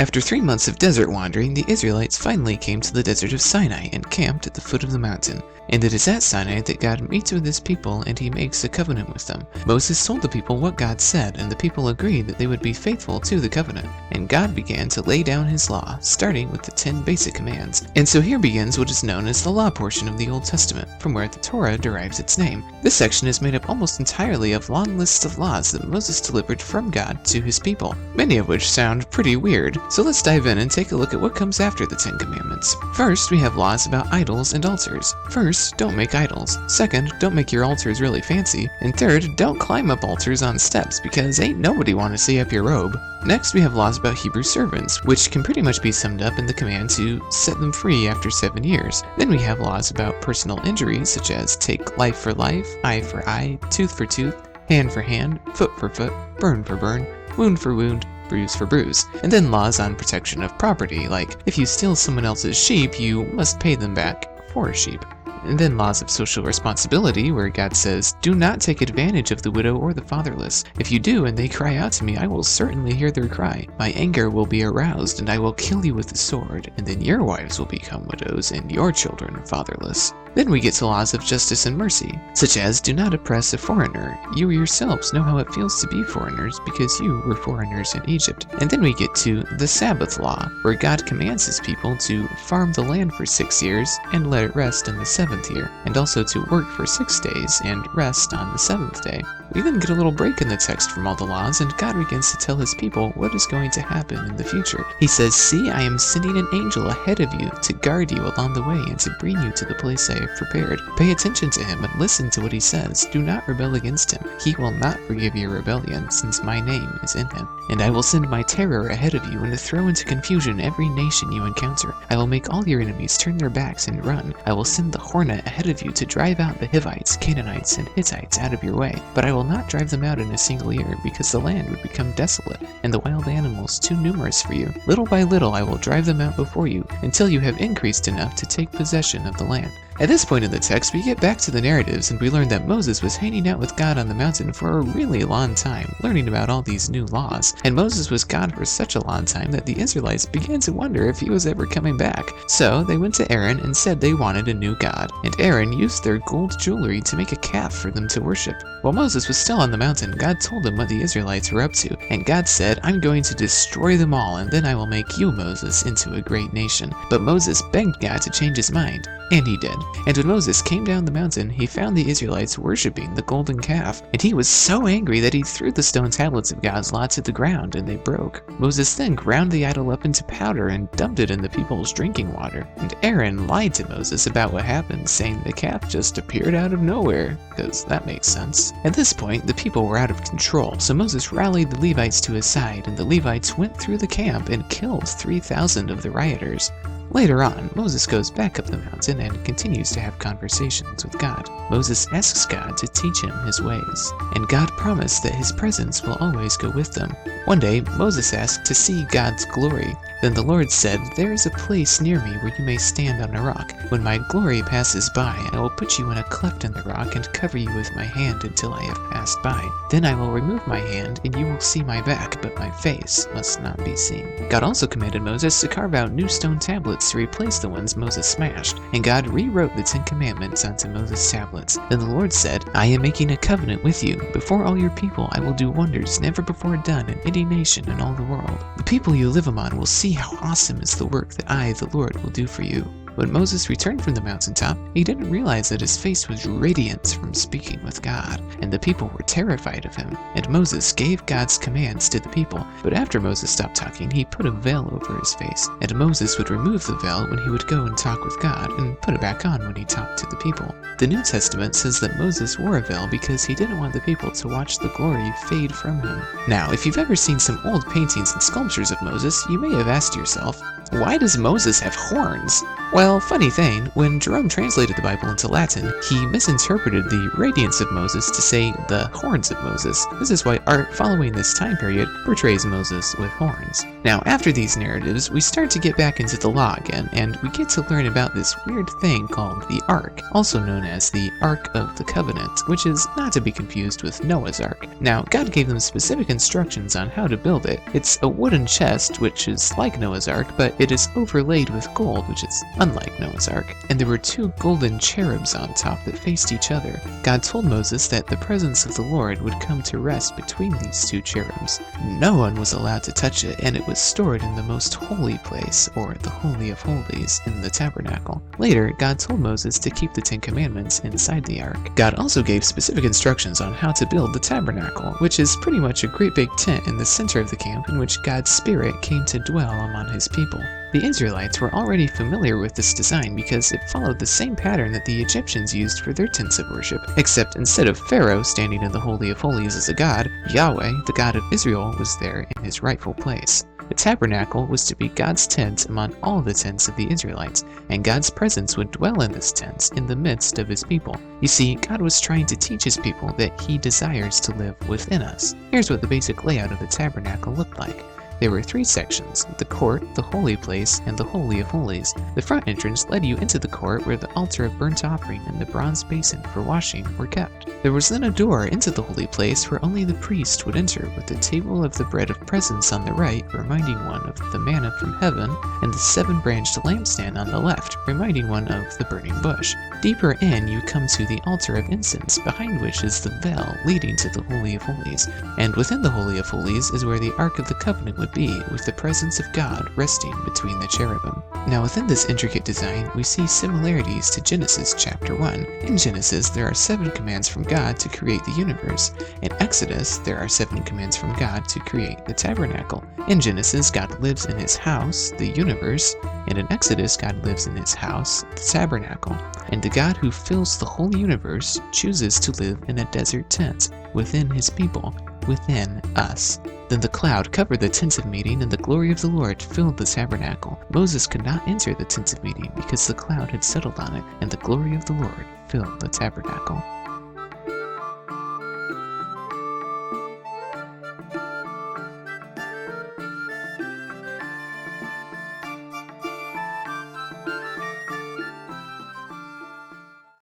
After 3 months of desert wandering, the Israelites finally came to the desert of Sinai and camped at the foot of the mountain. And it is at Sinai that God meets with his people and he makes a covenant with them. Moses told the people what God said, and the people agreed that they would be faithful to the covenant. And God began to lay down his law, starting with the 10 basic commands. And so here begins what is known as the law portion of the Old Testament, from where the Torah derives its name. This section is made up almost entirely of long lists of laws that Moses delivered from God to his people, many of which sound pretty weird. So let's dive in and take a look at what comes after the 10 commandments. First, we have laws about idols and altars. First, don't make idols. Second, don't make your altars really fancy. And third, don't climb up altars on steps, because ain't nobody want to see up your robe. Next, we have laws about Hebrew servants, which can pretty much be summed up in the command to set them free after 7 years. Then we have laws about personal injuries, such as take life for life, eye for eye, tooth for tooth, hand for hand, foot for foot, burn for burn, wound for wound, bruise for bruise. And then laws on protection of property, like if you steal someone else's sheep, you must pay them back for a sheep. And then laws of social responsibility, where God says, do not take advantage of the widow or the fatherless. If you do and they cry out to me, I will certainly hear their cry. My anger will be aroused and I will kill you with the sword, and then your wives will become widows and your children fatherless. Then we get to laws of justice and mercy, such as do not oppress a foreigner. You yourselves know how it feels to be foreigners because you were foreigners in Egypt. And then we get to the Sabbath law, where God commands his people to farm the land for 6 years and let it rest in the 7th year, and also to work for 6 days and rest on the 7th day. We then get a little break in the text from all the laws, and God begins to tell his people what is going to happen in the future. He says, see, I am sending an angel ahead of you to guard you along the way and to bring you to the place I have prepared. Pay attention to him and listen to what he says. Do not rebel against him. He will not forgive your rebellion, since my name is in him. And I will send my terror ahead of you and to throw into confusion every nation you encounter. I will make all your enemies turn their backs and run. I will send the hornet ahead of you to drive out the Hivites, Canaanites, and Hittites out of your way. But I will not drive them out in a single year, because the land would become desolate, and the wild animals too numerous for you. Little by little I will drive them out before you, until you have increased enough to take possession of the land. At this point in the text, we get back to the narratives and we learn that Moses was hanging out with God on the mountain for a really long time, learning about all these new laws. And Moses was gone for such a long time that the Israelites began to wonder if he was ever coming back. So they went to Aaron and said they wanted a new God. And Aaron used their gold jewelry to make a calf for them to worship. While Moses was still on the mountain, God told him what the Israelites were up to. And God said, I'm going to destroy them all, and then I will make you, Moses, into a great nation. But Moses begged God to change his mind. And he did. And when Moses came down the mountain, he found the Israelites worshiping the golden calf. And he was so angry that he threw the stone tablets of God's law to the ground, and they broke. Moses then ground the idol up into powder and dumped it in the people's drinking water. And Aaron lied to Moses about what happened, saying the calf just appeared out of nowhere, because that makes sense. At this point, the people were out of control, so Moses rallied the Levites to his side, and the Levites went through the camp and killed 3,000 of the rioters. Later on, Moses goes back up the mountain and continues to have conversations with God. Moses asks God to teach him his ways, and God promised that his presence will always go with them. One day, Moses asked to see God's glory. Then the Lord said, there is a place near me where you may stand on a rock. When my glory passes by, I will put you in a cleft in the rock and cover you with my hand until I have passed by. Then I will remove my hand, and you will see my back, but my face must not be seen. God also commanded Moses to carve out new stone tablets to replace the ones Moses smashed, and God rewrote the 10 Commandments onto Moses' tablets. Then the Lord said, I am making a covenant with you. Before all your people I will do wonders never before done in any nation in all the world. The people you live among will see how awesome is the work that I, the Lord, will do for you. When Moses returned from the mountaintop, he didn't realize that his face was radiant from speaking with God, and the people were terrified of him. And Moses gave God's commands to the people, but after Moses stopped talking, he put a veil over his face. And Moses would remove the veil when he would go and talk with God, and put it back on when he talked to the people. The New Testament says that Moses wore a veil because he didn't want the people to watch the glory fade from him. Now, if you've ever seen some old paintings and sculptures of Moses, you may have asked yourself, why does Moses have horns? Well, Well, funny thing, when Jerome translated the Bible into Latin, he misinterpreted the radiance of Moses to say the horns of Moses. This is why art following this time period portrays Moses with horns. Now, after these narratives, we start to get back into the law again, and we get to learn about this weird thing called the Ark, also known as the Ark of the Covenant, which is not to be confused with Noah's Ark. Now, God gave them specific instructions on how to build it. It's a wooden chest, which is like Noah's Ark, but it is overlaid with gold, which is unlike Noah's Ark. And there were two golden cherubs on top that faced each other. God told Moses that the presence of the Lord would come to rest between these two cherubs. No one was allowed to touch it, and it was stored in the most holy place, or the Holy of Holies, in the tabernacle. Later, God told Moses to keep the 10 Commandments inside the ark. God also gave specific instructions on how to build the tabernacle, which is pretty much a great big tent in the center of the camp in which God's Spirit came to dwell among his people. The Israelites were already familiar with this design because it followed the same pattern that the Egyptians used for their tents of worship, except instead of Pharaoh standing in the Holy of Holies as a god, Yahweh, the God of Israel, was there in his rightful place. The tabernacle was to be God's tent among all the tents of the Israelites, and God's presence would dwell in this tent in the midst of his people. You see, God was trying to teach his people that he desires to live within us. Here's what the basic layout of the tabernacle looked like. There were 3 sections: the court, the holy place, and the Holy of Holies. The front entrance led you into the court where the altar of burnt offering and the bronze basin for washing were kept. There was then a door into the holy place where only the priest would enter, with the table of the bread of presence on the right, reminding one of the manna from heaven, and the 7-branched lampstand on the left, reminding one of the burning bush. Deeper in, you come to the altar of incense, behind which is the veil leading to the Holy of Holies. And within the Holy of Holies is where the Ark of the Covenant would be, with the presence of God resting between the cherubim. Now within this intricate design, we see similarities to Genesis chapter 1. In Genesis, there are 7 commands from God to create the universe. In Exodus, there are 7 commands from God to create the tabernacle. In Genesis, God lives in his house, the universe, and in Exodus, God lives in his house, the tabernacle. And the God who fills the whole universe chooses to live in a desert tent within his people, within us. Then the cloud covered the tent of meeting, and the glory of the Lord filled the tabernacle. Moses could not enter the tent of meeting because the cloud had settled on it, and the glory of the Lord filled the tabernacle.